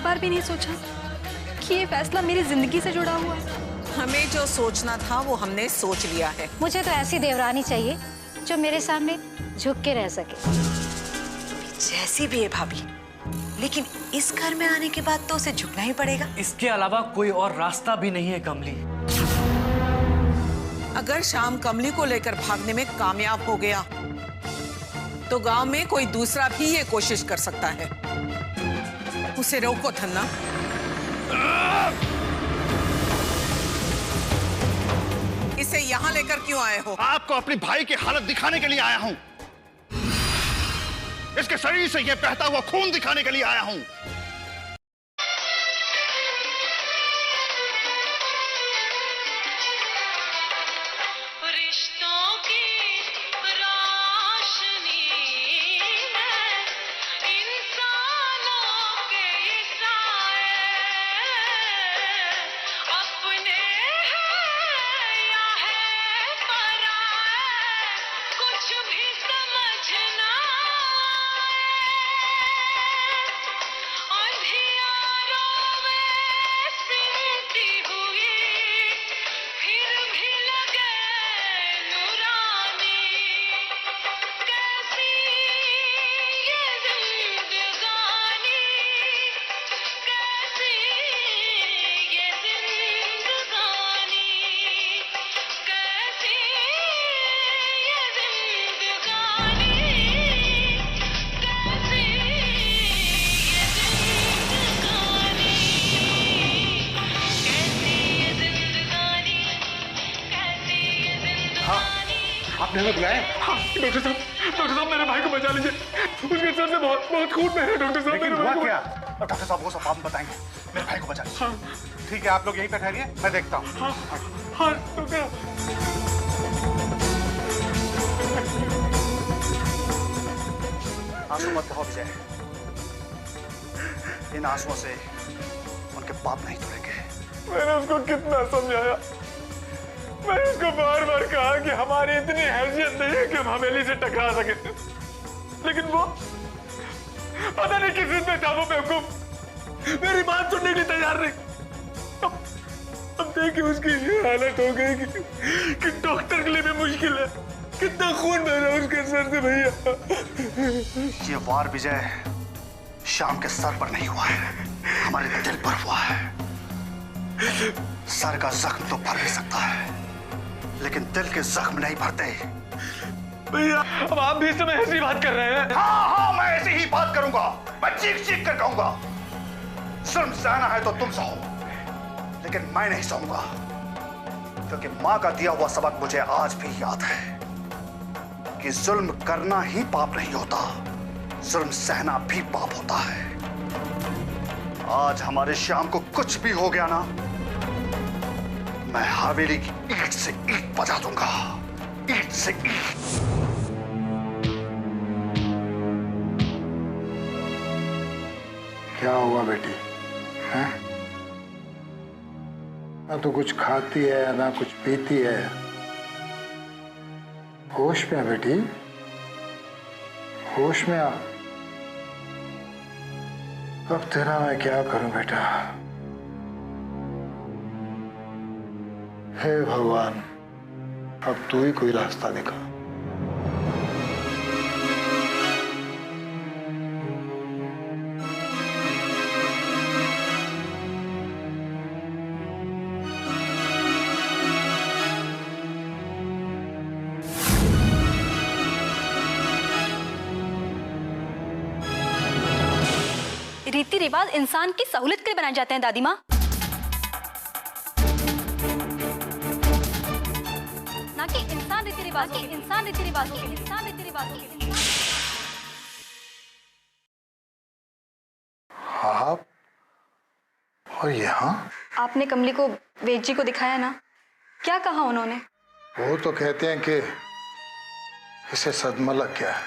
बार भी नहीं सोचा कि ये फैसला मेरी जिंदगी से जुड़ा हुआ है? हमें जो सोचना था वो हमने सोच लिया है। मुझे तो ऐसी देवरानी चाहिए जो मेरे सामने झुक के रह सके। जैसी भी है भाभी, लेकिन इस घर में आने के बाद तो उसे झुकना ही पड़ेगा। इसके अलावा कोई और रास्ता भी नहीं है कमली। अगर श्याम कमली को लेकर भागने में कामयाब हो गया तो गांव में कोई दूसरा भी ये कोशिश कर सकता है। उसे रोको धन्ना। इसे यहाँ लेकर क्यों आए हो? आपको अपनी भाई की हालत दिखाने के लिए आया हूं। इसके शरीर से यह बहता हुआ खून दिखाने के लिए आया हूं। आपने हमें बुलाया? हाँ, डॉक्टर साहब मेरे भाई को बचा लीजिए। उसके सर से बहुत खून बह रहा है डॉक्टर साहब। लेकिन हुआ क्या? डॉक्टर साहब वो सब बात बताएंगे। मेरे भाई को बचा लीजिए। हाँ। ठीक है, आप लोग यहीं पे ठहरिए, मैं देखता हूँ। हाँ, हाँ डॉक्टर। आंसू मत बहाओ विजय। इन आंसुओं से उनके पाप नहीं धुलेंगे। मैंने उसको कितना समझाया। मैंने उसको बार बार कहा कि हमारी इतनी हैसियत नहीं है कि हम हवेली से टकरा सके, लेकिन वो पता नहीं किस में था वो बेवकूफ, मेरी बात सुनने के लिए तैयार नहीं। अब देखिए उसकी ये हालत हो गई कि डॉक्टर के लिए भी मुश्किल है। कितना खून बह रहा है उसके सर से भैया। ये वार विजय श्याम के सर पर नहीं हुआ है, हमारे दिल पर हुआ है। सर का जख्म तो भर भी सकता है, लेकिन दिल के जख्म नहीं भरते। भैया अब आप भी इस समय ऐसी बात कर रहे हैं? हाँ, मैं ऐसी ही बात करूंगा। मैं चीख चीख कर कहूंगा। जुल्म सहना है तो तुम सहो, लेकिन मैं नहीं सहूंगा, क्योंकि मां का दिया हुआ सबक मुझे आज भी याद है कि जुल्म करना ही पाप नहीं होता, जुल्म सहना भी पाप होता है। आज हमारे श्याम को कुछ भी हो गया ना, मैं हवेली की ईंट से ईंट बजा दूंगा, ईंट से ईंट। क्या हुआ बेटी? हैं? ना तो कुछ खाती है ना कुछ पीती है। होश में आ बेटी, होश में आ। अब तेरा मैं क्या करूं बेटा? हे भगवान, अब तू ही कोई रास्ता दिखा। रीति रिवाज इंसान की सहूलियत के लिए बनाए जाते हैं दादी माँ, ना कि इंसान रीति रिवाज के लिए। आप और यहाँ? आपने कमली को वेद जी को दिखाया ना, क्या कहा उन्होंने? वो तो कहते हैं कि इसे सदमा लग गया है,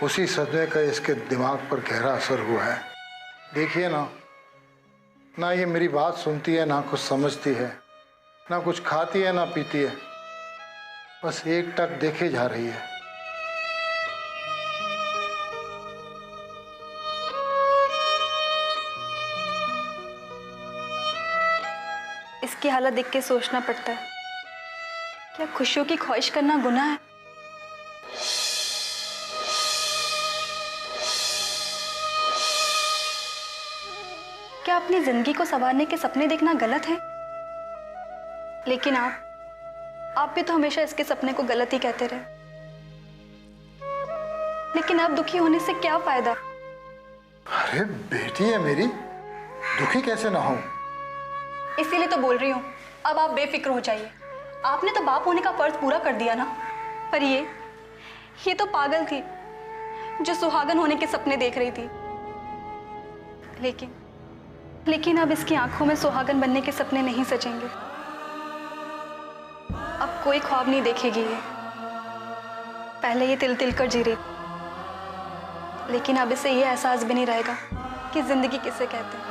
उसी सदमे का इसके दिमाग पर गहरा असर हुआ है। देखिए ना ये मेरी बात सुनती है, ना कुछ समझती है, ना कुछ खाती है ना पीती है, बस एक टक देखे जा रही है। इसकी हालत देख के सोचना पड़ता है, क्या खुशियों की ख्वाहिश करना गुनाह है? क्या अपनी जिंदगी को संवारने के सपने देखना गलत है? लेकिन आप भी तो हमेशा इसके सपने को गलत ही कहते रहे। लेकिन अब दुखी होने से क्या फायदा? अरे बेटी है मेरी, दुखी कैसे ना हूं? इसीलिए तो बोल रही हूँ, अब आप बेफिक्र हो जाइए। आपने तो बाप होने का फर्ज पूरा कर दिया ना। पर ये तो पागल थी जो सुहागन होने के सपने देख रही थी। लेकिन अब इसकी आंखों में सुहागन बनने के सपने नहीं सजेंगे। अब कोई ख्वाब नहीं देखेगी ये। पहले ये तिल तिल कर जी रही, लेकिन अब इसे ये एहसास भी नहीं रहेगा कि जिंदगी किसे कहते हैं।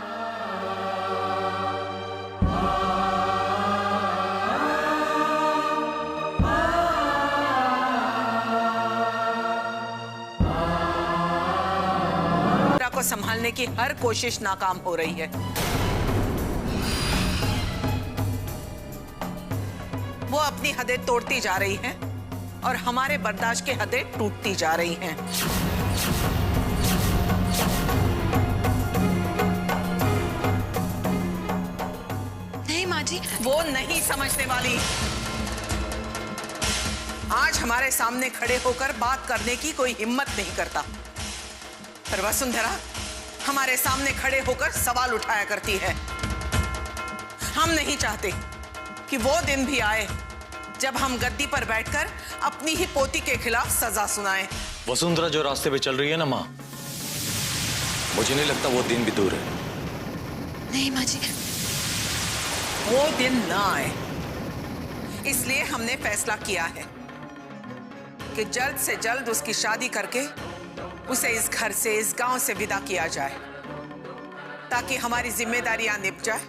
को संभालने की हर कोशिश नाकाम हो रही है। वो अपनी हदें तोड़ती जा रही हैं और हमारे बर्दाश्त की हदें टूटती जा रही हैं। नहीं माँ जी, वो नहीं समझने वाली। आज हमारे सामने खड़े होकर बात करने की कोई हिम्मत नहीं करता, पर वसुंधरा हमारे सामने खड़े होकर सवाल उठाया करती है। हम नहीं चाहते कि वो दिन भी आए जब हम गद्दी पर बैठकर अपनी ही पोती के खिलाफ सजा सुनाएं। वसुंधरा जो रास्ते पे चल रही है ना माँ, मुझे नहीं लगता वो दिन भी दूर है। नहीं माँ जी, वो दिन ना आए, इसलिए हमने फैसला किया है कि जल्द से जल्द उसकी शादी करके उसे इस घर से, इस गांव से विदा किया जाए, ताकि हमारी जिम्मेदारियां निभ जाए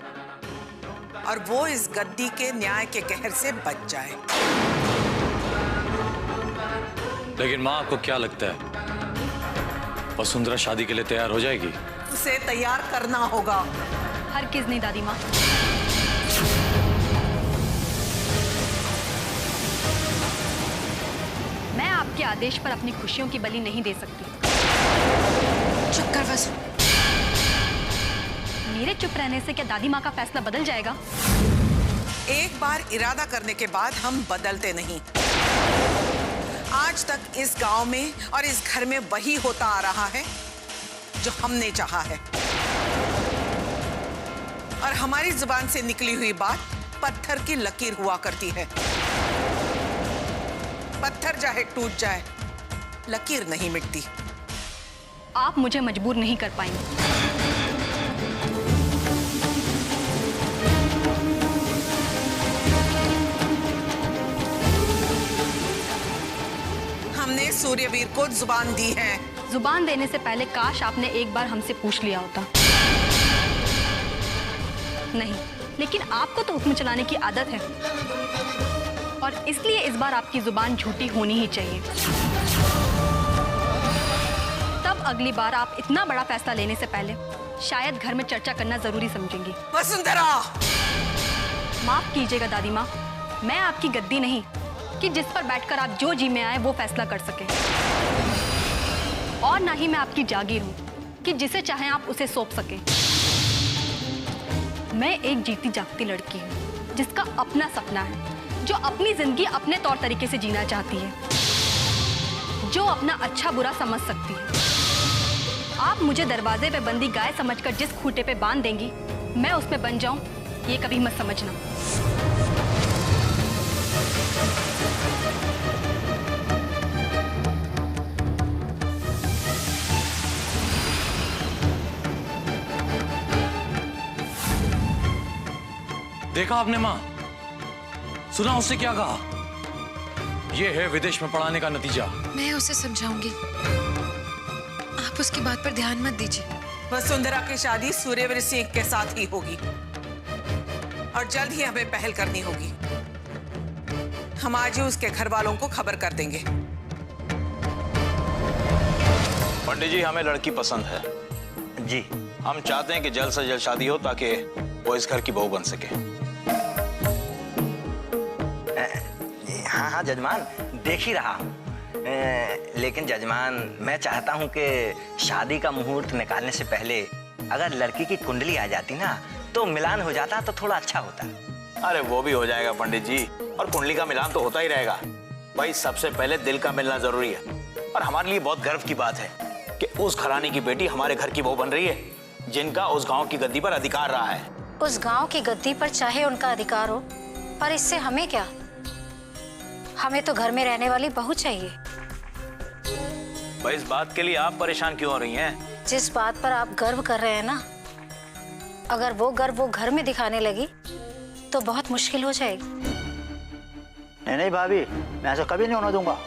और वो इस गद्दी के न्याय के कहर से बच जाए। लेकिन माँ, आपको क्या लगता है वसुंधरा शादी के लिए तैयार हो जाएगी? उसे तैयार करना होगा। हरगिज़ नहीं दादी माँ। मैं आपके आदेश पर अपनी खुशियों की बलि नहीं दे सकती। चुप कर वसु। मेरे चुप रहने से क्या दादी माँ का फैसला बदल जाएगा? एक बार इरादा करने के बाद हम बदलते नहीं। आज तक इस गांव में और इस घर में वही होता आ रहा है जो हमने चाहा है, और हमारी जुबान से निकली हुई बात पत्थर की लकीर हुआ करती है। पत्थर चाहे टूट जाए, लकीर नहीं मिटती। आप मुझे मजबूर नहीं कर पाएंगे। हमने सूर्यवीर को जुबान दी है। जुबान देने से पहले काश आपने एक बार हमसे पूछ लिया होता। नहीं, लेकिन आपको तो हुक्म चलाने की आदत है, और इसलिए इस बार आपकी जुबान झूठी होनी ही चाहिए। तब अगली बार आप इतना बड़ा फैसला लेने से पहले शायद घर में चर्चा करना जरूरी समझेंगी। वसुंधरा! माफ कीजिएगा दादी माँ, मैं आपकी गद्दी नहीं कि जिस पर बैठकर आप जो जी में आए वो फैसला कर सके, और ना ही मैं आपकी जागीर हूँ कि जिसे चाहे आप उसे सौंप सके। मैं एक जीती जागती लड़की हूँ जिसका अपना सपना है, जो अपनी जिंदगी अपने तौर तरीके से जीना चाहती है, जो अपना अच्छा बुरा समझ सकती है। आप मुझे दरवाजे पे बंदी गाय समझकर जिस खूंटे पे बांध देंगी, मैं उसमें बन जाऊं, ये कभी मत समझना। देखा आपने माँ? सुना उसने क्या कहा? यह है विदेश में पढ़ाने का नतीजा। मैं उसे समझाऊंगी, आप उसकी बात पर ध्यान मत दीजिए। वसुंधरा की शादी सूर्यवीर सिंह के साथ ही होगी, और जल्द ही हमें पहल करनी होगी। हम आज ही उसके घर वालों को खबर कर देंगे। पंडित जी, हमें लड़की पसंद है जी। हम चाहते हैं कि जल्द से जल्द शादी हो ताकि वो इस घर की बहू बन सके। हाँ जजमान, देख ही रहा हूँ। लेकिन जजमान, मैं चाहता हूँ कि शादी का मुहूर्त निकालने से पहले अगर लड़की की कुंडली आ जाती ना तो मिलान हो जाता तो थोड़ा अच्छा होता। अरे वो भी हो जाएगा पंडित जी, और कुंडली का मिलान तो होता ही रहेगा। भाई सबसे पहले दिल का मिलना जरूरी है, और हमारे लिए बहुत गर्व की बात है कि उस घराने की बेटी हमारे घर की बहू बन रही है, जिनका उस गांव की गद्दी पर अधिकार रहा है। उस गांव की गद्दी पर चाहे उनका अधिकार हो, पर इससे हमें क्या? हमें तो घर में रहने वाली बहू चाहिए। भाई इस बात के लिए आप परेशान क्यों हो रही हैं? जिस बात पर आप गर्व कर रहे हैं ना, अगर वो गर्व वो घर में दिखाने लगी तो बहुत मुश्किल हो जाएगी। नहीं नहीं भाभी, मैं ऐसा कभी नहीं होने दूंगा।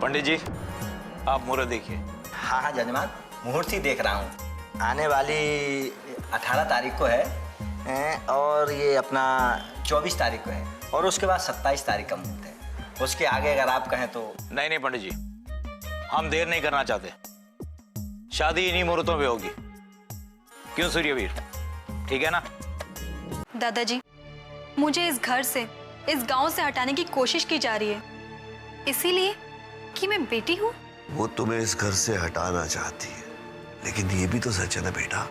पंडित जी आप मुहूर्त देखिए। हाँ हाँ जजमान, मुहूर्त ही देख रहा हूँ। आने वाली 18 तारीख को है, और ये अपना 24 तारीख को है, और उसके बाद 27 तारीख का मुहूर्त है। उसके आगे अगर आप कहें तो। नहीं नहीं पंडित जी, हम देर नहीं करना चाहते, शादी इन्हीं मुहूर्तों पे होगी। क्यों सूर्यवीर, ठीक है ना? दादाजी, मुझे इस घर से, इस गांव से हटाने की कोशिश की जा रही है, इसीलिए कि मैं बेटी हूँ। वो तुम्हें इस घर से हटाना चाहती है, लेकिन ये भी तो सच है ना बेटा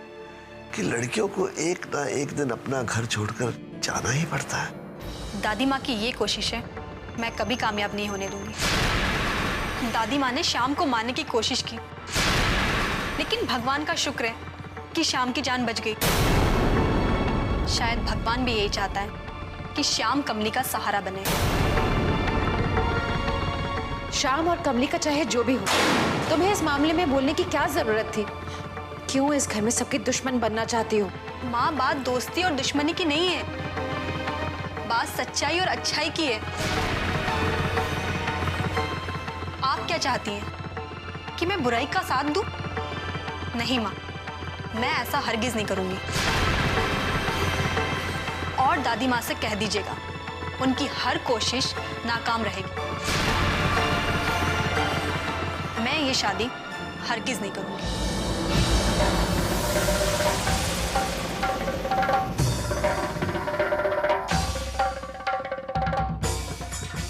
कि लड़कियों को एक ना एक दिन अपना घर छोड़कर जाना ही पड़ता है। दादी माँ की ये कोशिश है मैं कभी कामयाब नहीं होने दूंगी। दादी माँ ने श्याम को मारने की कोशिश की, लेकिन भगवान का शुक्र है कि श्याम की जान बच गई। शायद भगवान भी यही चाहता है कि श्याम कमली का सहारा बने। श्याम और कमली का चाहे जो भी हो, तुम्हें इस मामले में बोलने की क्या जरूरत थी? क्यों इस घर में सबकी दुश्मन बनना चाहती हो? माँ, बात दोस्ती और दुश्मनी की नहीं है, बात सच्चाई और अच्छाई की है। आप क्या चाहती हैं कि मैं बुराई का साथ दूं? नहीं माँ, मैं ऐसा हरगिज नहीं करूंगी। और दादी माँ से कह दीजिएगा, उनकी हर कोशिश नाकाम रहेगी। मैं ये शादी हरगिज नहीं करूंगी।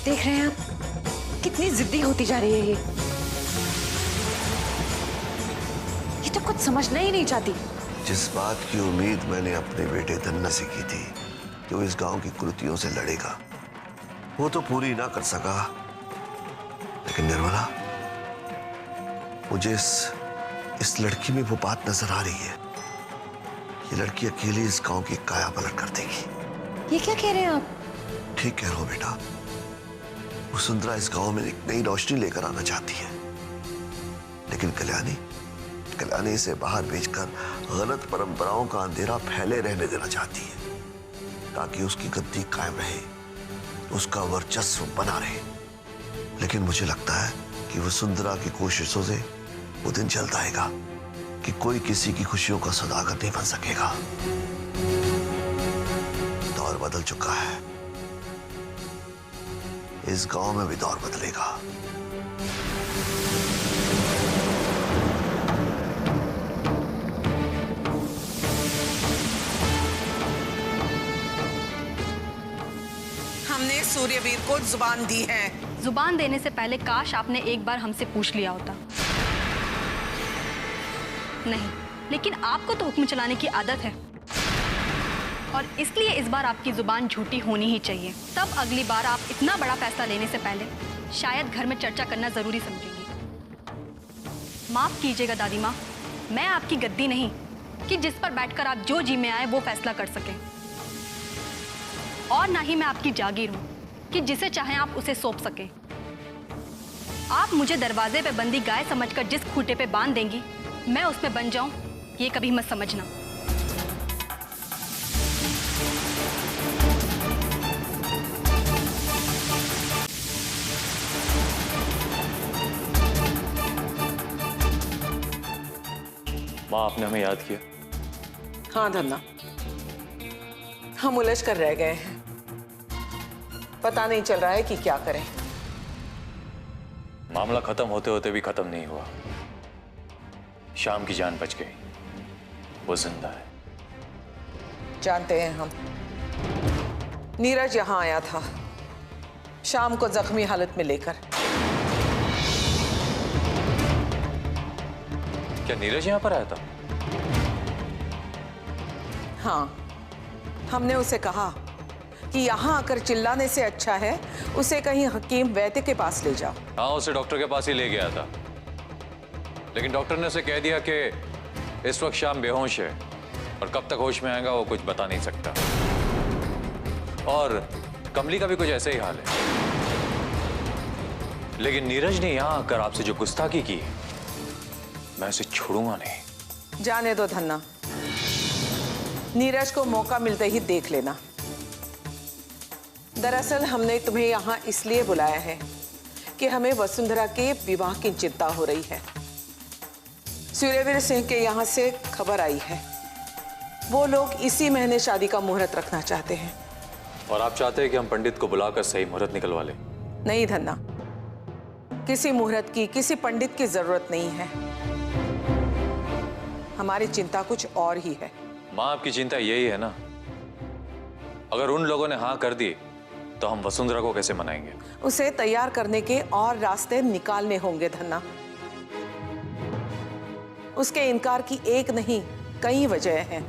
देख रहे हैं आप कितनी जिद्दी होती जा रही है ये तो कुछ समझना ही नहीं चाहती। जिस बात की उम्मीद मैंने अपने बेटे धन्ना से की थी कि वो इस गांव की कुरीतियों से लड़ेगा, वो तो पूरी ना कर सका। लेकिन निर्मला, मुझे इस लड़की में वो बात नजर आ रही है। ये लड़की अकेली इस गांव की काया पलट कर देगी। ये क्या कह रहे हैं आप? ठीक कह रहा हूं बेटा। वसुंधरा इस गांव में एक नई रोशनी लेकर आना चाहती है, लेकिन कल्याणी इसे बाहर भेजकर गलत परंपराओं का अंधेरा फैले रहने देना चाहती है, ताकि उसकी गद्दी कायम रहे, उसका वर्चस्व बना रहे। लेकिन मुझे लगता है कि वसुंधरा की कोशिशों से वो दिन जल्द आएगा कि कोई किसी की खुशियों का सौदागर नहीं बन सकेगा। दौर बदल चुका है, इस गांव में भी दौर बदलेगा। हमने सूर्यवीर को जुबान दी है। जुबान देने से पहले काश आपने एक बार हमसे पूछ लिया होता। नहीं, लेकिन आपको तो हुक्म चलाने की आदत है, और इसलिए इस बार आपकी जुबान झूठी होनी ही चाहिए। तब अगली बार आप इतना बड़ा फैसला लेने से पहले शायद घर में चर्चा करना जरूरी समझेंगी। माफ कीजिएगा दादी माँ, मैं आपकी गद्दी नहीं कि जिस पर बैठकर आप जो जी में आए वो फैसला कर सकें, और ना ही मैं आपकी जागीर हूं कि जिसे चाहें आप उसे सौंप सकें। आप मुझे दरवाजे पे बंदी गाय समझकर जिस खूंटे पे बांध देंगी, मैं उसमें बन जाऊं, ये कभी मत समझना। माँ, आपने हमें याद किया। हाँ धन्ना, हम उलझ कर रह गए हैं, पता नहीं चल रहा है कि क्या करें। मामला खत्म होते होते भी खत्म नहीं हुआ। श्याम की जान बच गई, वो जिंदा है। जानते हैं हम, नीरज यहाँ आया था शाम को जख्मी हालत में लेकर। क्या नीरज यहाँ पर आया था? हाँ, हमने उसे कहा कि यहाँ आकर चिल्लाने से अच्छा है उसे कहीं हकीम वैद्य के पास ले जाओ। हाँ, उसे डॉक्टर के पास ही ले गया था, लेकिन डॉक्टर ने उसे कह दिया कि इस वक्त शाम बेहोश है और कब तक होश में आएगा वो कुछ बता नहीं सकता। और कमली का भी कुछ ऐसा ही हाल है। लेकिन नीरज ने यहां आकर आपसे जो गुस्ताखी की, मैं उसे छोड़ूंगा नहीं। जाने दो धन्ना, नीरज को मौका मिलते ही देख लेना। दरअसल हमने तुम्हें यहाँ इसलिए बुलाया है कि हमें वसुंधरा के विवाह की चिंता हो रही है। सूर्यवीर सिंह के यहाँ से खबर आई है, वो लोग इसी महीने शादी का मुहूर्त रखना चाहते हैं। और आप चाहते हैं कि हम पंडित को बुलाकर सही मुहूर्त निकलवा लें? नहीं धन्ना, किसी मुहूर्त की, किसी पंडित की जरूरत नहीं है। हमारी चिंता कुछ और ही है। माँ, आपकी चिंता यही है ना? अगर उन लोगों ने हाँ कर दी तो हम वसुंधरा को कैसे मनाएंगे? उसे तैयार करने के और रास्ते निकालने होंगे धन्ना। उसके इनकार की एक नहीं कई वजह हैं।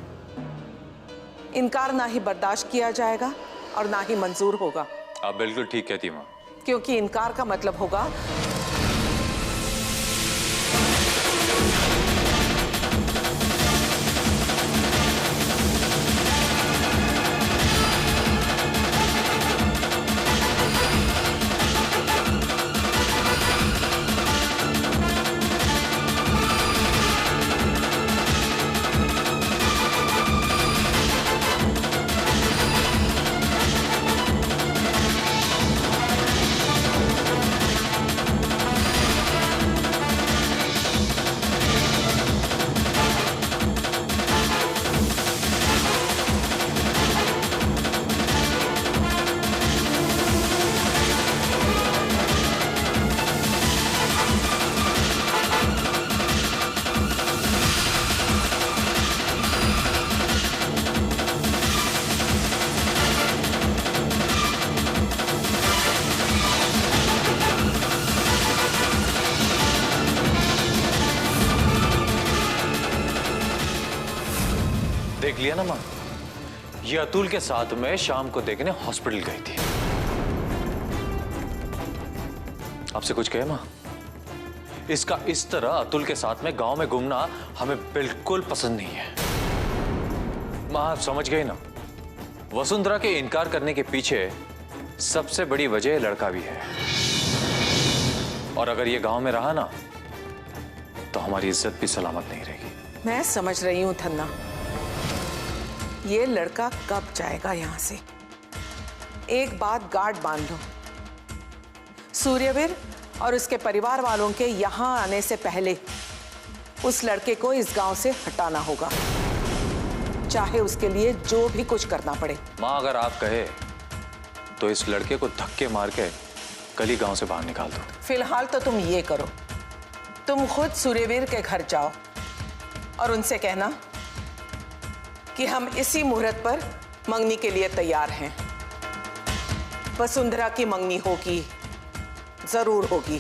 इनकार ना ही बर्दाश्त किया जाएगा और ना ही मंजूर होगा। आप बिल्कुल ठीक कहती माँ। क्योंकि इनकार का मतलब होगा देख लिया ना माँ, ये अतुल के साथ में शाम को देखने हॉस्पिटल गई थी। आपसे कुछ कहे माँ? इसका इस तरह अतुल के साथ में गांव में घूमना हमें बिल्कुल पसंद नहीं है। माँ, आप समझ गई ना? वसुंधरा के इनकार करने के पीछे सबसे बड़ी वजह लड़का भी है। और अगर ये गांव में रहा ना तो हमारी इज्जत भी सलामत नहीं रहेगी। मैं समझ रही हूं धन्ना, ये लड़का कब जाएगा यहां से। एक बात गार्ड बांध लो, सूर्यवीर और उसके परिवार वालों के यहां आने से पहले उस लड़के को इस गांव से हटाना होगा, चाहे उसके लिए जो भी कुछ करना पड़े। माँ, अगर आप कहे तो इस लड़के को धक्के मार के कल ही गांव से बाहर निकाल दो। फिलहाल तो तुम ये करो, तुम खुद सूर्यवीर के घर जाओ और उनसे कहना कि हम इसी मुहूर्त पर मंगनी के लिए तैयार हैं। वसुंधरा की मंगनी होगी, जरूर होगी।